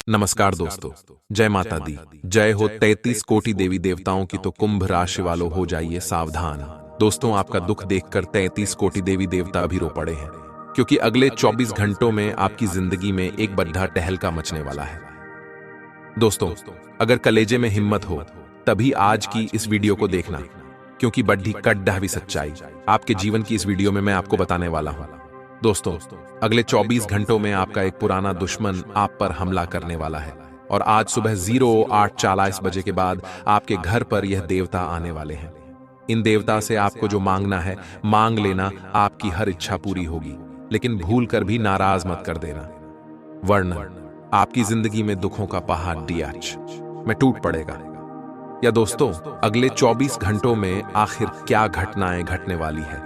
नमस्कार दोस्तों। जय माता दी। जय हो 33 कोटि देवी देवताओं की। तो कुंभ राशि वालों हो जाइए सावधान। दोस्तों, आपका दुख देखकर 33 कोटि देवी देवता भी रो पड़े हैं, क्योंकि अगले 24 घंटों में आपकी जिंदगी में एक बड़ा टहलका मचने वाला है। दोस्तों, अगर कलेजे में हिम्मत हो तभी आज की इस वीडियो को देखना, क्योंकि बड्ढी कड़वी सच्चाई आपके जीवन की इस वीडियो में मैं आपको बताने वाला हूं। दोस्तों, अगले 24 घंटों में आपका एक पुराना दुश्मन आप पर हमला करने वाला है, और आज सुबह 08:40 बजे के बाद आपके घर पर यह देवता आने वाले हैं। इन देवता से आपको जो मांगना है मांग लेना, आपकी हर इच्छा पूरी होगी, लेकिन भूल कर भी नाराज मत कर देना, वरना आपकी जिंदगी में दुखों का पहाड़ डियाच में टूट पड़ेगा। या दोस्तों, अगले 24 घंटों में आखिर क्या घटनाएं घटने वाली है,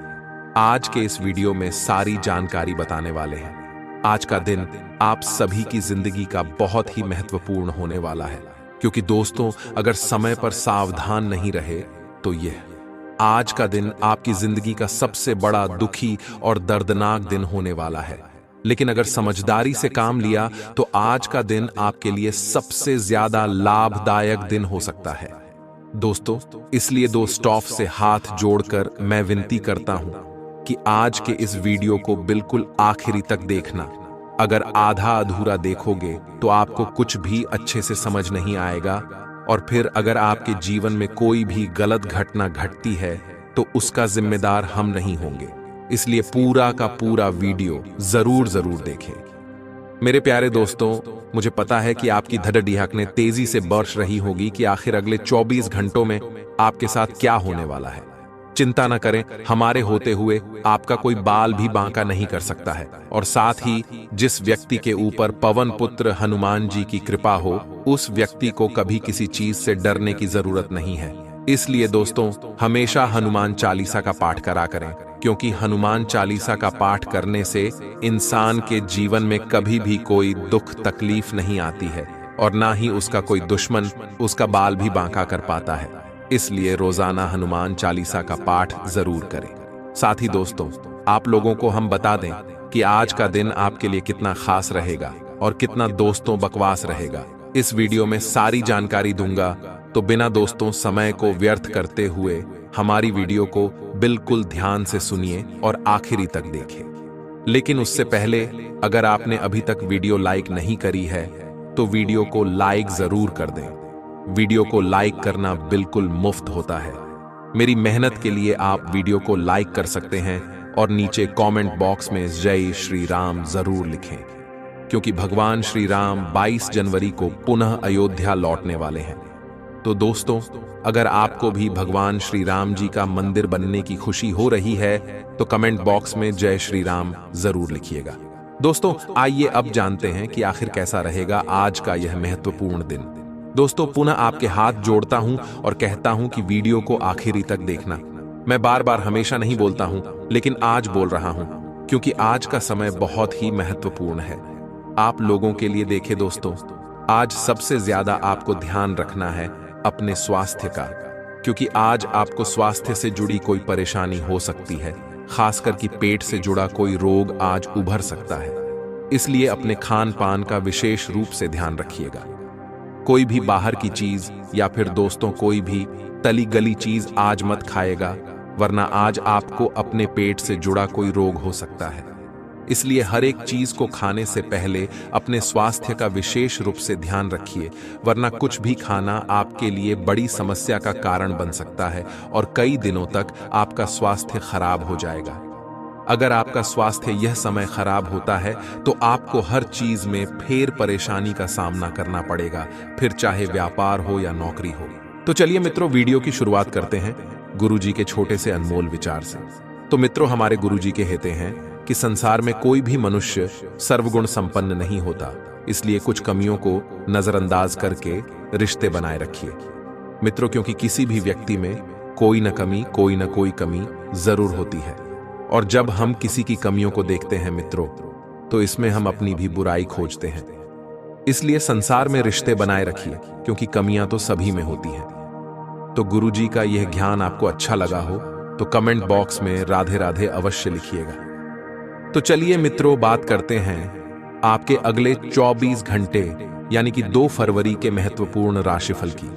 आज के इस वीडियो में सारी जानकारी बताने वाले हैं। आज का दिन आप सभी की जिंदगी का बहुत ही महत्वपूर्ण होने वाला है, क्योंकि दोस्तों, अगर समय पर सावधान नहीं रहे तो यह आज का दिन आपकी जिंदगी का सबसे बड़ा दुखी और दर्दनाक दिन होने वाला है। लेकिन अगर समझदारी से काम लिया तो आज का दिन आपके लिए सबसे ज्यादा लाभदायक दिन हो सकता है। दोस्तों, इसलिए दो स्टॉफ से हाथ जोड़कर मैं विनती करता हूं कि आज के इस वीडियो को बिल्कुल आखिरी तक देखना। अगर आधा अधूरा देखोगे तो आपको कुछ भी अच्छे से समझ नहीं आएगा, और फिर अगर आपके जीवन में कोई भी गलत घटना घटती है तो उसका जिम्मेदार हम नहीं होंगे। इसलिए पूरा का पूरा वीडियो जरूर देखें। मेरे प्यारे दोस्तों, मुझे पता है कि आपकी धड़डिहाकने तेजी से बरस रही होगी कि आखिर अगले 24 घंटों में आपके साथ क्या होने वाला है। चिंता न करें, हमारे होते हुए आपका कोई बाल भी बांका नहीं कर सकता है, और साथ ही जिस व्यक्ति के ऊपर पवन पुत्र हनुमान जी की कृपा हो, उस व्यक्ति को कभी किसी चीज से डरने की जरूरत नहीं है। इसलिए दोस्तों, हमेशा हनुमान चालीसा का पाठ करा करें, क्योंकि हनुमान चालीसा का पाठ करने से इंसान के जीवन में कभी भी कोई दुख तकलीफ नहीं आती है, और ना ही उसका कोई दुश्मन उसका बाल भी बांका कर पाता है। इसलिए रोजाना हनुमान चालीसा का पाठ जरूर करें। साथ ही दोस्तों, आप लोगों को हम बता दें कि आज का दिन आपके लिए कितना खास रहेगा और कितना दोस्तों बकवास रहेगा। इस वीडियो में सारी जानकारी दूंगा, तो बिना दोस्तों समय को व्यर्थ करते हुए हमारी वीडियो को बिल्कुल ध्यान से सुनिए और आखिरी तक देखें। लेकिन उससे पहले, अगर आपने अभी तक वीडियो लाइक नहीं करी है तो वीडियो को लाइक जरूर कर दें। वीडियो को लाइक करना बिल्कुल मुफ्त होता है। मेरी मेहनत के लिए आप वीडियो को लाइक कर सकते हैं और नीचे कमेंट बॉक्स में जय श्री राम जरूर लिखें, क्योंकि भगवान श्री राम 22 जनवरी को पुनः अयोध्या लौटने वाले हैं। तो दोस्तों, अगर आपको भी भगवान श्री राम जी का मंदिर बनने की खुशी हो रही है तो कमेंट बॉक्स में जय श्री राम जरूर लिखिएगा। दोस्तों, आइए अब जानते हैं कि आखिर कैसा रहेगा आज का यह महत्वपूर्ण दिन। दोस्तों, पुनः आपके हाथ जोड़ता हूं और कहता हूं कि वीडियो को आखिरी तक देखना। मैं बार बार हमेशा नहीं बोलता हूं, लेकिन आज बोल रहा हूं, क्योंकि आज का समय बहुत ही महत्वपूर्ण है आप लोगों के लिए। देखें दोस्तों, आज सबसे ज्यादा आपको ध्यान रखना है अपने स्वास्थ्य का, क्योंकि आज आपको स्वास्थ्य से जुड़ी कोई परेशानी हो सकती है, खासकर कि पेट से जुड़ा कोई रोग आज उभर सकता है। इसलिए अपने खान पान का विशेष रूप से ध्यान रखिएगा। कोई भी बाहर की चीज या फिर दोस्तों कोई भी तली गली चीज आज मत खाएगा, वरना आज आपको अपने पेट से जुड़ा कोई रोग हो सकता है। इसलिए हर एक चीज को खाने से पहले अपने स्वास्थ्य का विशेष रूप से ध्यान रखिए, वरना कुछ भी खाना आपके लिए बड़ी समस्या का कारण बन सकता है और कई दिनों तक आपका स्वास्थ्य खराब हो जाएगा। अगर आपका स्वास्थ्य यह समय खराब होता है तो आपको हर चीज में फिर परेशानी का सामना करना पड़ेगा, फिर चाहे व्यापार हो या नौकरी हो। तो चलिए मित्रों, वीडियो की शुरुआत करते हैं गुरुजी के छोटे से अनमोल विचार से। तो मित्रों, हमारे गुरुजी कहते हैं कि संसार में कोई भी मनुष्य सर्वगुण संपन्न नहीं होता, इसलिए कुछ कमियों को नजरअंदाज करके रिश्ते बनाए रखिए मित्रों, क्योंकि किसी भी व्यक्ति में कोई न कोई कमी जरूर होती है, और जब हम किसी की कमियों को देखते हैं मित्रों, तो इसमें हम अपनी भी बुराई खोजते हैं। इसलिए संसार में रिश्ते बनाए रखिए, क्योंकि कमियां तो सभी में होती हैं। तो गुरुजी का यह ज्ञान आपको अच्छा लगा हो तो कमेंट बॉक्स में राधे राधे अवश्य लिखिएगा। तो चलिए मित्रों, बात करते हैं आपके अगले 24 घंटे यानी कि 2 फरवरी के महत्वपूर्ण राशिफल की।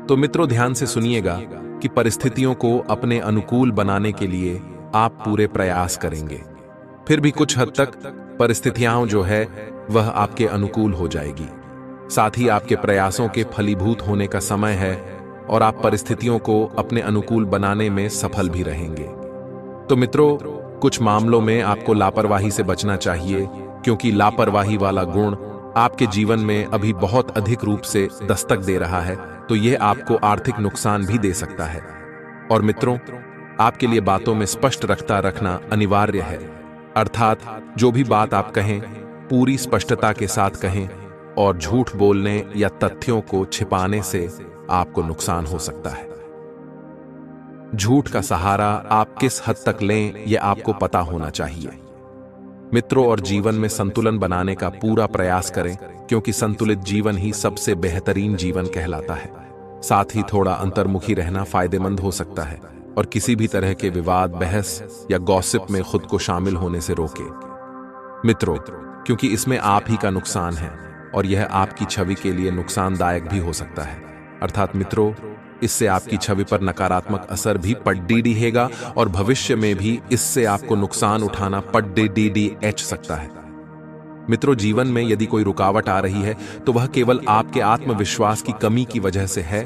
तो मित्रों, ध्यान से सुनिएगा कि परिस्थितियों को अपने अनुकूल बनाने के लिए आप पूरे प्रयास करेंगे। फिर भी कुछ हद तक परिस्थितियां जो है वह आपके अनुकूल हो जाएगी। साथ ही आपके प्रयासों के फलीभूत होने का समय है और आप परिस्थितियों को अपने अनुकूल बनाने में सफल भी रहेंगे। तो मित्रों, कुछ मामलों में आपको लापरवाही से बचना चाहिए, क्योंकि लापरवाही वाला गुण आपके जीवन में अभी बहुत अधिक रूप से दस्तक दे रहा है, तो यह आपको आर्थिक नुकसान भी दे सकता है। और मित्रों, आपके लिए बातों में स्पष्ट रखना अनिवार्य है, अर्थात जो भी बात आप कहें पूरी स्पष्टता के साथ कहें, और झूठ बोलने या तथ्यों को छिपाने से आपको नुकसान हो सकता है। झूठ का सहारा आप किस हद तक लें यह आपको पता होना चाहिए। मित्रों, और जीवन में संतुलन बनाने का पूरा प्रयास करें, क्योंकि संतुलित जीवन ही सबसे बेहतरीन जीवन कहलाता है। साथ ही थोड़ा अंतर्मुखी रहना फायदेमंद हो सकता है, और किसी भी तरह के विवाद, बहस या गॉसिप में खुद को शामिल होने से रोकें। मित्रों, क्योंकि इसमें आप ही का नुकसान है और यह आपकी छवि के लिए नुकसानदायक भी हो सकता है। अर्थात मित्रों, इससे आपकी छवि पर नकारात्मक असर भी पड़ेगा और भविष्य में भी इससे आपको नुकसान उठाना पड़ सकता है। मित्रों, जीवन में यदि कोई रुकावट आ रही है तो वह केवल आपके आत्मविश्वास की कमी की वजह से है।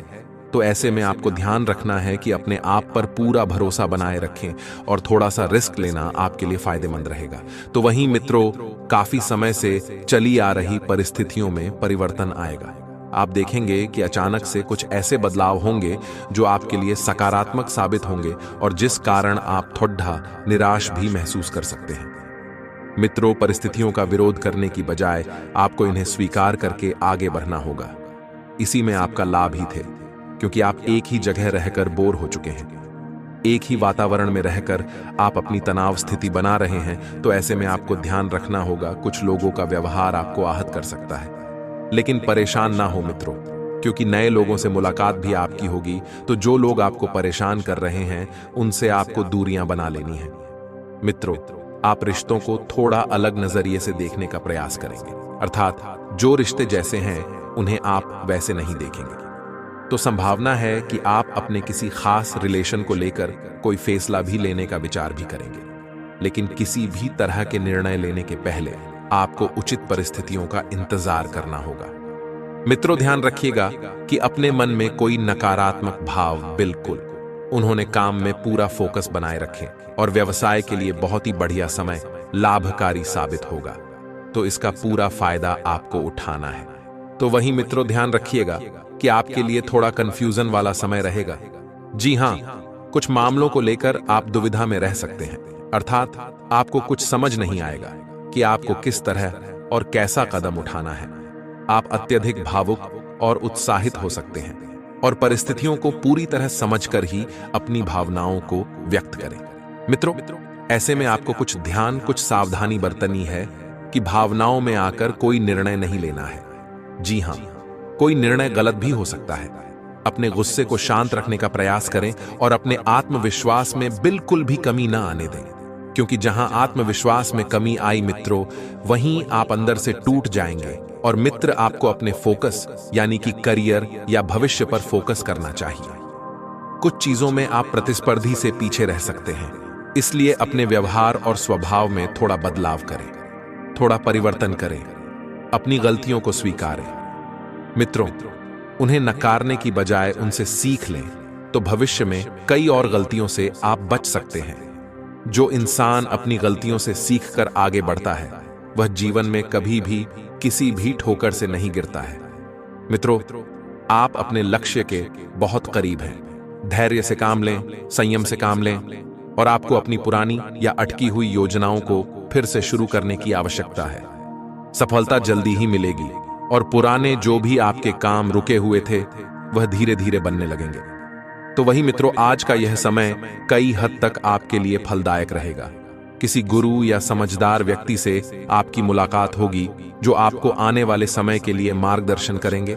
तो ऐसे में आपको ध्यान रखना है कि अपने आप पर पूरा भरोसा बनाए रखें और थोड़ा सा रिस्क लेना आपके लिए फायदेमंद रहेगा। तो वहीं मित्रों, काफी समय से चली आ रही परिस्थितियों में परिवर्तन आएगा। आप देखेंगे कि अचानक से कुछ ऐसे बदलाव होंगे जो आपके लिए सकारात्मक साबित होंगे और जिस कारण आप थोड़ा निराश भी महसूस कर सकते हैं। मित्रों, परिस्थितियों का विरोध करने की बजाय आपको इन्हें स्वीकार करके आगे बढ़ना होगा। इसी में आपका लाभ ही थे, क्योंकि आप एक ही जगह रहकर बोर हो चुके हैं। एक ही वातावरण में रहकर आप अपनी तनाव स्थिति बना रहे हैं। तो ऐसे में आपको ध्यान रखना होगा, कुछ लोगों का व्यवहार आपको आहत कर सकता है। लेकिन परेशान ना हो मित्रों, क्योंकि नए लोगों से मुलाकात भी आपकी होगी। तो जो लोग आपको परेशान कर रहे हैं उनसे आपको दूरियां बना लेनी है। मित्रों, आप रिश्तों को थोड़ा अलग नजरिए से देखने का प्रयास करेंगे, अर्थात जो रिश्ते जैसे हैं उन्हें आप वैसे नहीं देखेंगे। तो संभावना है कि आप अपने किसी खास रिलेशन को लेकर कोई फैसला भी लेने का विचार भी करेंगे। लेकिन किसी भी तरह के निर्णय लेने के पहले आपको उचित परिस्थितियों का इंतजार करना होगा। मित्रों, ध्यान रखिएगा कि अपने मन में कोई नकारात्मक भाव बिल्कुल। उन्होंने काम में पूरा फोकस बनाए रखें और व्यवसाय के लिए बहुत ही बढ़िया समय लाभकारी साबित होगा। तो इसका पूरा फायदा आपको उठाना है। तो वहीं मित्रों, ध्यान रखिएगा कि आपके लिए थोड़ा कंफ्यूजन वाला समय रहेगा। जी हां, कुछ मामलों को लेकर आप दुविधा में रह सकते हैं, अर्थात आपको कुछ समझ नहीं आएगा कि आपको किस तरह और कैसा कदम उठाना है। आप अत्यधिक भावुक और उत्साहित हो सकते हैं और परिस्थितियों को पूरी तरह समझकर ही अपनी भावनाओं को व्यक्त करें। मित्रों, ऐसे में आपको कुछ ध्यान, कुछ सावधानी बरतनी है कि भावनाओं में आकर कोई निर्णय नहीं लेना है। जी हां, कोई निर्णय गलत भी हो सकता है। अपने गुस्से को शांत रखने का प्रयास करें और अपने आत्मविश्वास में बिल्कुल भी कमी ना आने दें, क्योंकि जहां आत्मविश्वास में कमी आई मित्रों, वहीं आप अंदर से टूट जाएंगे और मित्र आपको अपने फोकस यानी कि करियर या भविष्य पर फोकस करना चाहिए। कुछ चीजों में आप प्रतिस्पर्धी से पीछे रह सकते हैं, इसलिए अपने व्यवहार और स्वभाव में थोड़ा बदलाव करें, थोड़ा परिवर्तन करें, अपनी गलतियों को स्वीकारें। मित्रों, उन्हें नकारने की बजाय उनसे सीख लें, तो भविष्य में कई और गलतियों से आप बच सकते हैं। जो इंसान अपनी गलतियों से सीखकर आगे बढ़ता है वह जीवन में कभी भी किसी भी ठोकर से नहीं गिरता है। मित्रों, आप अपने लक्ष्य के बहुत करीब हैं। धैर्य से काम लें, संयम से काम लें और आपको अपनी पुरानी या अटकी हुई योजनाओं को फिर से शुरू करने की आवश्यकता है। सफलता जल्दी ही मिलेगी और पुराने जो भी आपके काम रुके हुए थे वह धीरे धीरे बनने लगेंगे। तो वही मित्रों, आज का यह समय कई हद तक आपके लिए फलदायक रहेगा। किसी गुरु या समझदार व्यक्ति से आपकी मुलाकात होगी जो आपको आने वाले समय के लिए मार्गदर्शन करेंगे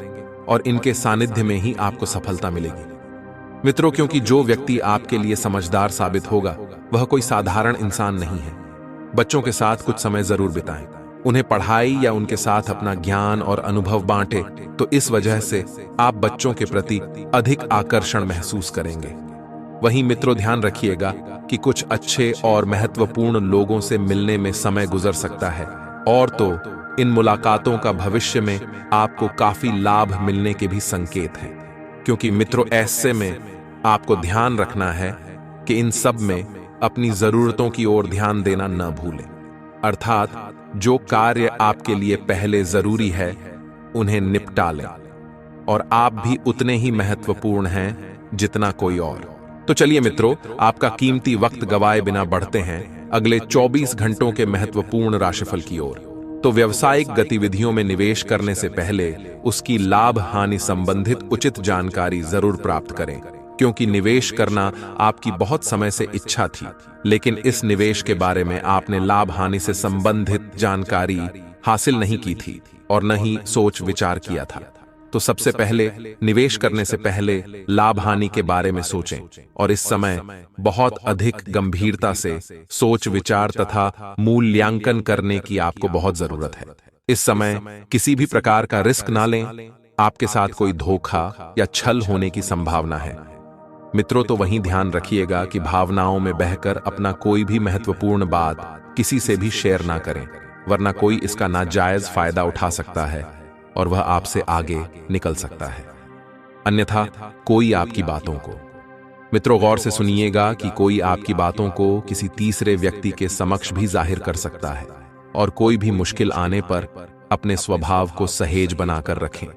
और इनके सानिध्य में ही आपको सफलता मिलेगी। मित्रों, क्योंकि जो व्यक्ति आपके लिए समझदार साबित होगा वह कोई साधारण इंसान नहीं है। बच्चों के साथ कुछ समय जरूर बिताएं, उन्हें पढ़ाई या उनके साथ अपना ज्ञान और अनुभव बांटे, तो इस वजह से आप बच्चों के प्रति अधिक आकर्षण महसूस करेंगे। वहीं मित्रों, ध्यान रखिएगा कि कुछ अच्छे और महत्वपूर्ण लोगों से मिलने में समय गुजर सकता है, और तो इन मुलाकातों का भविष्य में आपको काफी लाभ मिलने के भी संकेत हैं। क्योंकि मित्रों, ऐसे में आपको ध्यान रखना है कि इन सब में अपनी जरूरतों की ओर ध्यान देना न भूलें। अर्थात जो कार्य आपके लिए पहले जरूरी है उन्हें निपटा लें, और आप भी उतने ही महत्वपूर्ण हैं जितना कोई और। तो चलिए मित्रों, आपका कीमती वक्त गवाए बिना बढ़ते हैं अगले 24 घंटों के महत्वपूर्ण राशिफल की ओर। तो व्यावसायिक गतिविधियों में निवेश करने से पहले उसकी लाभ हानि संबंधित उचित जानकारी जरूर प्राप्त करें, क्योंकि निवेश करना आपकी बहुत समय से इच्छा थी, लेकिन इस निवेश के बारे में आपने लाभ हानि से संबंधित जानकारी हासिल नहीं की थी और न ही सोच विचार किया था। तो सबसे पहले निवेश करने से पहले लाभ हानि के बारे में सोचें, और इस समय बहुत अधिक गंभीरता से सोच विचार तथा मूल्यांकन करने की आपको बहुत जरूरत है। इस समय किसी भी प्रकार का रिस्क ना लें, आपके साथ कोई धोखा या छल होने की संभावना है। मित्रों, तो वहीं ध्यान रखिएगा कि भावनाओं में बहकर अपना कोई भी महत्वपूर्ण बात किसी से भी शेयर ना करें, वरना कोई इसका नाजायज फायदा उठा सकता है और वह आपसे आगे निकल सकता है। अन्यथा कोई आपकी बातों को, मित्रों गौर से सुनिएगा कि कोई आपकी बातों को किसी तीसरे व्यक्ति के समक्ष भी जाहिर कर सकता है, और कोई भी मुश्किल आने पर अपने स्वभाव को सहेज बनाकर रखें।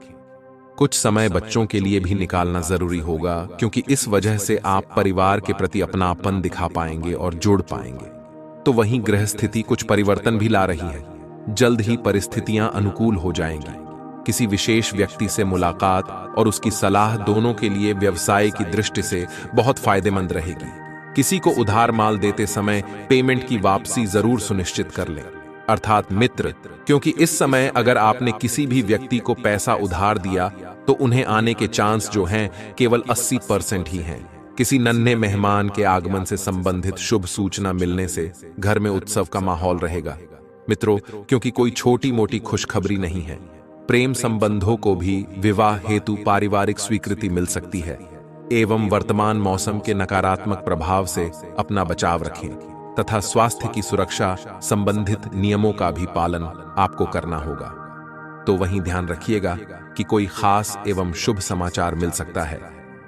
कुछ समय बच्चों के लिए भी निकालना जरूरी होगा, क्योंकि इस वजह से आप परिवार के प्रति अपनापन दिखा पाएंगे और जुड़ पाएंगे। तो वहीं ग्रह स्थिति कुछ परिवर्तन भी ला रही है। जल्द ही परिस्थितियां अनुकूल हो जाएंगी। किसी विशेष व्यक्ति से मुलाकात और उसकी सलाह दोनों के लिए व्यवसाय की दृष्टि से बहुत फायदेमंद रहेगी। किसी को उधार माल देते समय पेमेंट की वापसी जरूर सुनिश्चित कर लें। अर्थात मित्र, क्योंकि इस समय अगर आपने किसी भी व्यक्ति को पैसा उधार दिया तो उन्हें आने के चांस जो हैं केवल 80% ही हैं। किसी नन्हे मेहमान के आगमन से संबंधित शुभ सूचना मिलने से घर में उत्सव का माहौल रहेगा। मित्रों, क्योंकि कोई छोटी मोटी खुशखबरी नहीं है, प्रेम संबंधों को भी विवाह हेतु पारिवारिक स्वीकृति मिल सकती है। एवं वर्तमान मौसम के नकारात्मक प्रभाव से अपना बचाव रखें तथा स्वास्थ्य की सुरक्षा संबंधित नियमों का भी पालन आपको करना होगा। तो वहीं ध्यान रखिएगा कि कोई खास एवं शुभ समाचार मिल सकता है,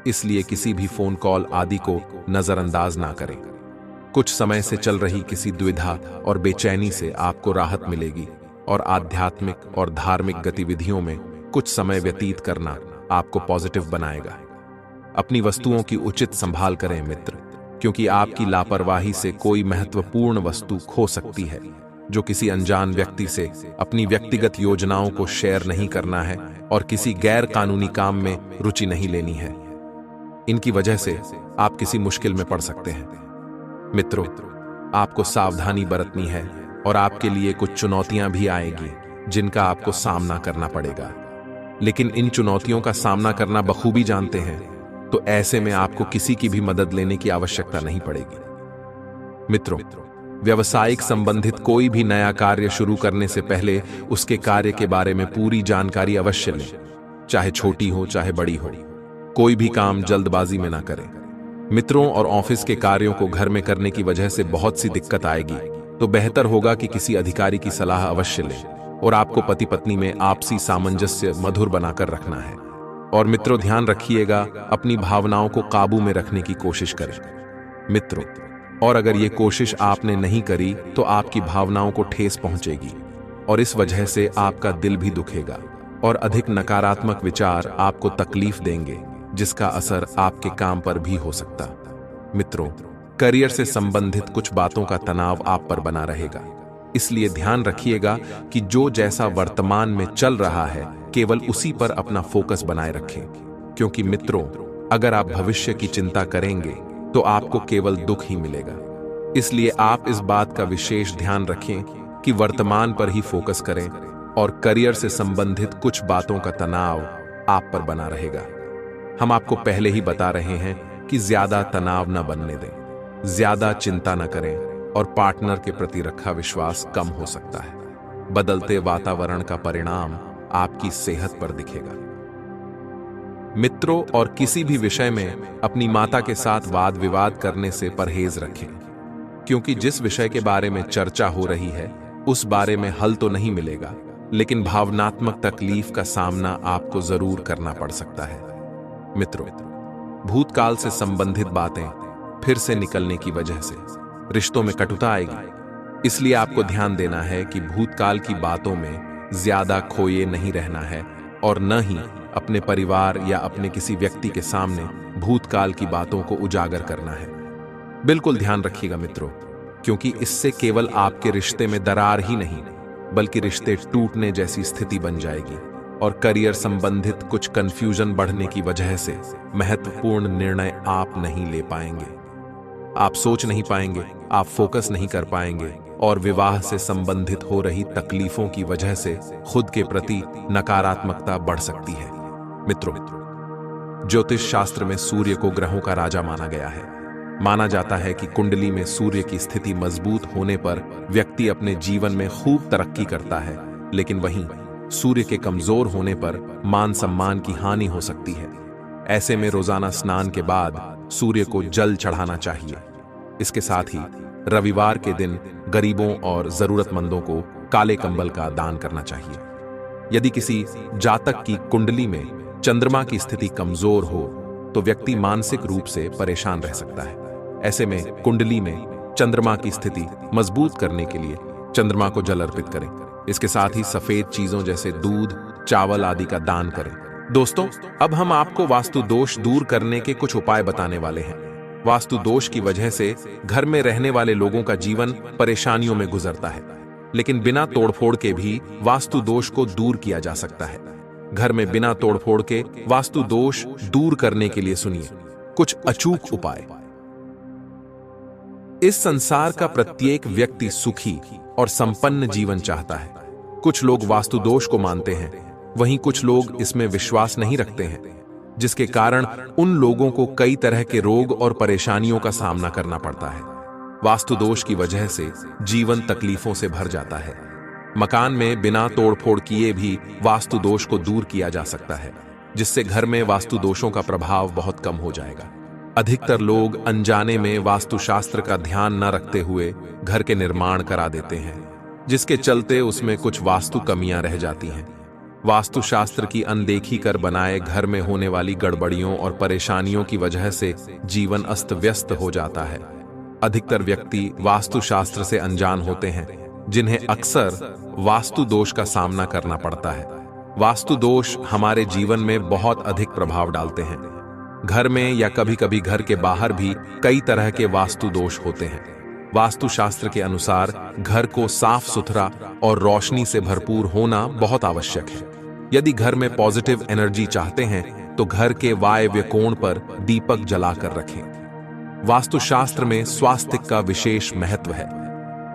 इसलिए किसी भी फोन कॉल आदि को नजरअंदाज ना करें। कुछ समय से चल रही किसी दुविधा और बेचैनी से आपको राहत मिलेगी, और आध्यात्मिक और धार्मिक गतिविधियों में कुछ समय व्यतीत करना आपको पॉजिटिव बनाएगा। अपनी वस्तुओं की उचित संभाल करें मित्र, क्योंकि आपकी लापरवाही से कोई महत्वपूर्ण वस्तु खो सकती है। जो किसी अनजान व्यक्ति से अपनी व्यक्तिगत योजनाओं को शेयर नहीं करना है और किसी गैर कानूनी काम में रुचि नहीं लेनी है। इनकी वजह से आप किसी मुश्किल में पड़ सकते हैं। मित्रों, आपको सावधानी बरतनी है और आपके लिए कुछ चुनौतियां भी आएगी जिनका आपको सामना करना पड़ेगा। लेकिन इन चुनौतियों का सामना करना बखूबी जानते हैं, तो ऐसे में आपको किसी की भी मदद लेने की आवश्यकता नहीं पड़ेगी। मित्रों, व्यवसायिक संबंधित कोई भी नया कार्य शुरू करने से पहले उसके कार्य के बारे में पूरी जानकारी अवश्य लें, चाहे छोटी हो चाहे बड़ी हो। कोई भी काम जल्दबाजी में ना करें। मित्रों, और ऑफिस के कार्यों को घर में करने की वजह से बहुत सी दिक्कत आएगी, तो बेहतर होगा कि किसी अधिकारी की सलाह अवश्य लें, और आपको पति पत्नी में आपसी सामंजस्य मधुर बनाकर रखना है। और मित्रों, ध्यान रखिएगा, अपनी भावनाओं को काबू में रखने की कोशिश करें। मित्रों, और अगर ये कोशिश आपने नहीं करी तो आपकी भावनाओं को ठेस पहुंचेगी, और इस वजह से आपका दिल भी दुखेगा, और अधिक नकारात्मक विचार आपको तकलीफ देंगे, जिसका असर आपके काम पर भी हो सकता। मित्रों, करियर से संबंधित कुछ बातों का तनाव आप पर बना रहेगा, इसलिए ध्यान रखिएगा कि जो जैसा वर्तमान में चल रहा है केवल उसी पर अपना फोकस बनाए रखें। क्योंकि मित्रों, अगर आप भविष्य की चिंता करेंगे तो आपको केवल दुख ही मिलेगा। इसलिए आप इस बात का विशेष ध्यान रखें कि वर्तमान पर ही फोकस करें, और करियर से संबंधित कुछ बातों का तनाव आप पर बना रहेगा। हम आपको पहले ही बता रहे हैं कि ज्यादा तनाव न बनने दें, ज्यादा चिंता न करें, और पार्टनर के प्रति रखा विश्वास कम हो सकता है। बदलते वातावरण का परिणाम आपकी सेहत पर दिखेगा। मित्रों और किसी भी विषय में अपनी माता के साथ वाद विवाद करने से परहेज रखें, क्योंकि जिस विषय के बारे में चर्चा हो रही है उस बारे में हल तो नहीं मिलेगा, लेकिन भावनात्मक तकलीफ का सामना आपको जरूर करना पड़ सकता है। मित्रों, भूतकाल से संबंधित बातें फिर से निकलने की वजह से रिश्तों में कटुता आएगी, इसलिए आपको ध्यान देना है कि भूतकाल की बातों में ज्यादा खोए नहीं रहना है और न ही अपने परिवार या अपने किसी व्यक्ति के सामने भूतकाल की बातों को उजागर करना है। बिल्कुल ध्यान रखिएगा मित्रों, क्योंकि इससे केवल आपके रिश्ते में दरार ही नहीं बल्कि रिश्ते टूटने जैसी स्थिति बन जाएगी और करियर संबंधित कुछ कंफ्यूजन बढ़ने की वजह से महत्वपूर्ण निर्णय आप नहीं ले पाएंगे, आप सोच नहीं पाएंगे, आप फोकस नहीं कर पाएंगे और विवाह से संबंधित हो रही तकलीफों की वजह से खुद के प्रति नकारात्मकता बढ़ सकती है। मित्रों, ज्योतिष शास्त्र में सूर्य को ग्रहों का राजा माना गया है। माना जाता है कि कुंडली में सूर्य की स्थिति मजबूत होने पर व्यक्ति अपने जीवन में खूब तरक्की करता है, लेकिन वहीं सूर्य के कमजोर होने पर मान सम्मान की हानि हो सकती है। ऐसे में रोजाना स्नान के बाद सूर्य को जल चढ़ाना चाहिए। इसके साथ ही रविवार के दिन गरीबों और जरूरतमंदों को काले कंबल का दान करना चाहिए। यदि किसी जातक की कुंडली में चंद्रमा की स्थिति कमजोर हो तो व्यक्ति मानसिक रूप से परेशान रह सकता है। ऐसे में कुंडली में चंद्रमा की स्थिति मजबूत करने के लिए चंद्रमा को जल अर्पित करें। इसके साथ ही सफेद चीजों जैसे दूध, चावल आदि का दान करें। दोस्तों, अब हम आपको वास्तु दोष दूर करने के कुछ उपाय बताने वाले हैं। वास्तु दोष की वजह से घर में रहने वाले लोगों का जीवन परेशानियों में गुजरता है, लेकिन बिना तोड़फोड़ के भी वास्तु दोष को दूर किया जा सकता है। घर में बिना तोड़फोड़ के वास्तु दोष दूर करने के लिए सुनिए कुछ अचूक उपाय। इस संसार का प्रत्येक व्यक्ति सुखी और संपन्न जीवन चाहता है। कुछ लोग वास्तु दोष को मानते हैं, वहीं कुछ लोग इसमें विश्वास नहीं रखते हैं, जिसके कारण उन लोगों को कई तरह के रोग और परेशानियों का सामना करना पड़ता है। वास्तु दोष की वजह से जीवन तकलीफों से भर जाता है। मकान में बिना तोड़फोड़ किए भी वास्तु दोष को दूर किया जा सकता है, जिससे घर में वास्तु दोषों का प्रभाव बहुत कम हो जाएगा। अधिकतर लोग अनजाने में वास्तुशास्त्र का ध्यान न रखते हुए घर के निर्माण करा देते हैं, जिसके चलते उसमें कुछ वास्तु कमियां रह जाती हैं। वास्तुशास्त्र की अनदेखी कर बनाए घर में होने वाली गड़बड़ियों और परेशानियों की वजह से जीवन अस्त व्यस्त हो जाता है। अधिकतर व्यक्ति वास्तुशास्त्र से अनजान होते हैं, जिन्हें अक्सर वास्तु दोष का सामना करना पड़ता है। वास्तु दोष हमारे जीवन में बहुत अधिक प्रभाव डालते हैं। घर में या कभी कभी घर के बाहर भी कई तरह के वास्तु दोष होते हैं। वास्तुशास्त्र के अनुसार घर को साफ सुथरा और रोशनी से भरपूर होना बहुत आवश्यक है। यदि घर में पॉजिटिव एनर्जी चाहते हैं तो घर के वायव्य कोण पर दीपक जलाकर रखें। वास्तुशास्त्र में स्वास्तिक का विशेष महत्व है।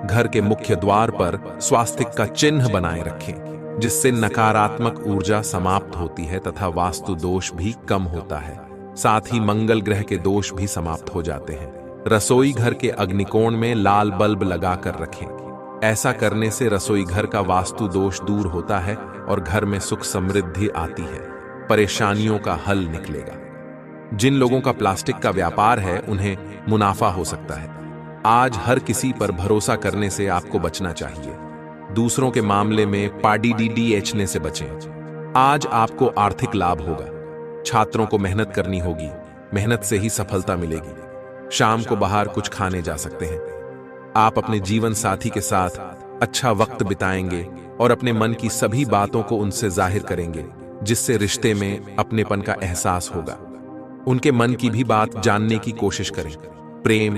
घर के मुख्य द्वार पर स्वास्तिक का चिन्ह बनाए रखें, जिससे नकारात्मक ऊर्जा समाप्त होती है तथा वास्तु दोष भी कम होता है। साथ ही मंगल ग्रह के दोष भी समाप्त हो जाते हैं। रसोई घर के अग्निकोण में लाल बल्ब लगाकर रखें। ऐसा करने से रसोई घर का वास्तु दोष दूर होता है और घर में सुख समृद्धि आती है। परेशानियों का हल निकलेगा। जिन लोगों का प्लास्टिक का व्यापार है उन्हें मुनाफा हो सकता है। आज हर किसी पर भरोसा करने से आपको बचना चाहिए। दूसरों के मामले में पाडीडीडीएचने से बचें। आज आपको आर्थिक लाभ होगा। छात्रों को मेहनत करनी होगी, मेहनत से ही सफलता मिलेगी। शाम को बाहर कुछ खाने जा सकते हैं। आप अपने जीवन साथी के साथ अच्छा वक्त बिताएंगे और अपने मन की सभी बातों को उनसे जाहिर करेंगे, जिससे रिश्ते में अपनेपन का एहसास होगा। उनके मन की भी बात जानने की कोशिश करें। प्रेम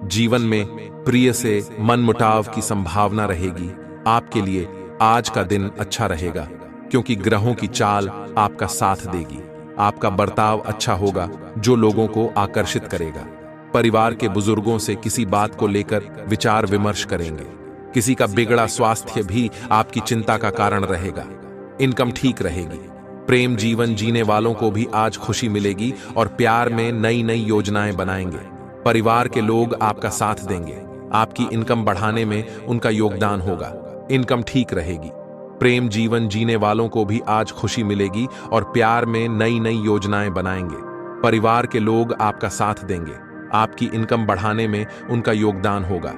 जीवन में प्रिय से मनमुटाव की संभावना रहेगी। आपके लिए आज का दिन अच्छा रहेगा, क्योंकि ग्रहों की चाल आपका साथ देगी। आपका बर्ताव अच्छा होगा, जो लोगों को आकर्षित करेगा। परिवार के बुजुर्गों से किसी बात को लेकर विचार विमर्श करेंगे। किसी का बिगड़ा स्वास्थ्य भी आपकी चिंता का कारण रहेगा। इनकम ठीक रहेगी। प्रेम जीवन जीने वालों को भी आज खुशी मिलेगी और प्यार में नई नई योजनाएं बनाएंगे। परिवार के लोग आपका साथ देंगे। आपकी इनकम बढ़ाने में उनका योगदान होगा। इनकम ठीक रहेगी। प्रेम जीवन जीने वालों को भी आज खुशी मिलेगी और प्यार में नई नई योजनाएं बनाएंगे। परिवार के लोग आपका साथ देंगे, आपकी इनकम बढ़ाने में उनका योगदान होगा।